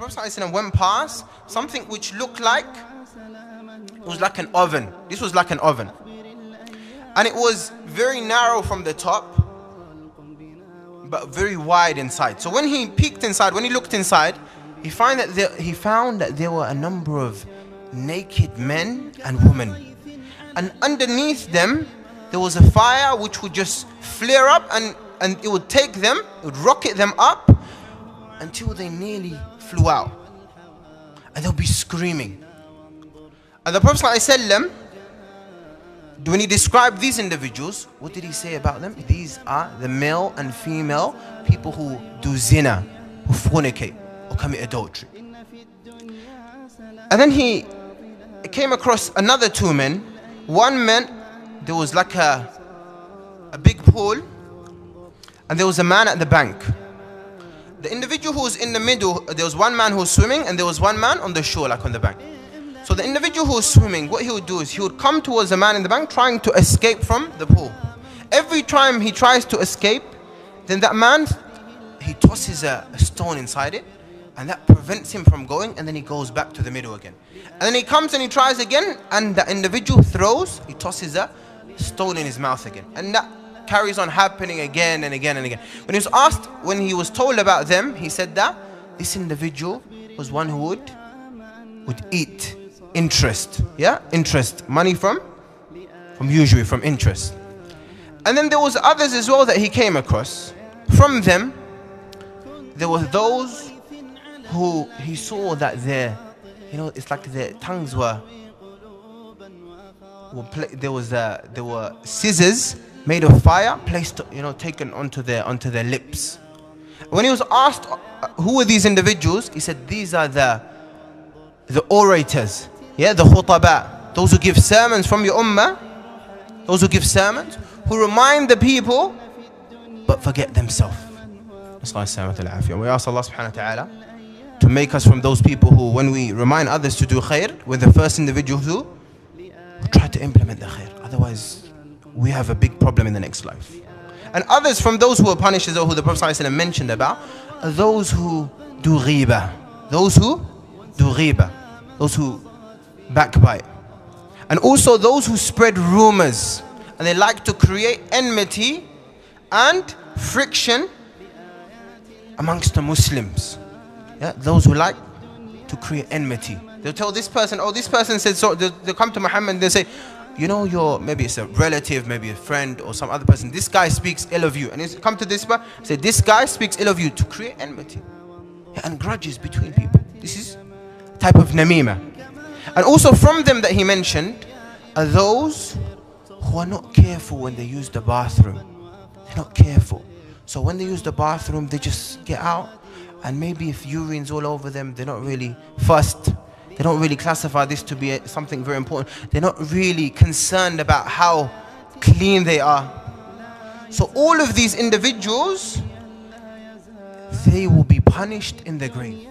Prophet ﷺ went past something which looked like, it was like an oven. This was like an oven. And it was very narrow from the top, but very wide inside. So when he peeked inside, when he looked inside, he found that there were a number of naked men and women. And underneath them, there was a fire which would just flare up, and it would take them, it would rocket them up until they nearly flew out. And they'll be screaming. And the Prophet ﷺ, when he described these individuals, what did he say about them? These are the male and female people who do zina, who fornicate or commit adultery. And then he came across another two men. One man, there was like a big pool, and there was a man at the bank. The individual who was in the middle, there was one man who was swimming, and there was one man on the shore, like on the bank. So the individual who was swimming, what he would do is he would come towards the man in the bank trying to escape from the pool. Every time he tries to escape, then that man, he tosses a stone inside it, and that prevents him from going, and then he goes back to the middle again. And then he comes and he tries again, and the individual he tosses a stone in his mouth again. And that carries on happening again and again and again. When he was asked, when he was told about them, he said that this individual was one who would eat interest. Yeah, interest, money from usury, from interest. And then there was others as well that he came across. From them, there were those who he saw that it's like their tongues were there were scissors made of fire placed, taken onto their lips. When he was asked who were these individuals, he said these are the orators, the khutaba, those who give sermons from your ummah, those who give sermons, who remind the people but forget themselves. We ask Allah subhanahu wa ta'ala to make us from those people who, when we remind others to do khair, we're the first individuals who try to implement the khair. Otherwise, we have a big problem in the next life. And others from those who are punished, as well, who the Prophet ﷺ mentioned about, are those who do ghiba. Those who do ghiba. Those who backbite. And also those who spread rumors. And they like to create enmity and friction amongst the Muslims. Those who like to create enmity. They'll tell this person, oh, this person said so. They'll come to Muhammad and they'll say, maybe it's a relative, maybe a friend or some other person. This guy speaks ill of you. And he's come to this person, say, this guy speaks ill of you, to create enmity and grudges between people. This is a type of namima. And also from them that he mentioned are those who are not careful when they use the bathroom. They're not careful. So when they use the bathroom, they just get out, and maybe if urine's all over them, they're not really fussed. They don't really classify this to be something very important. They're not really concerned about how clean they are. So all of these individuals, they will be punished in the grave.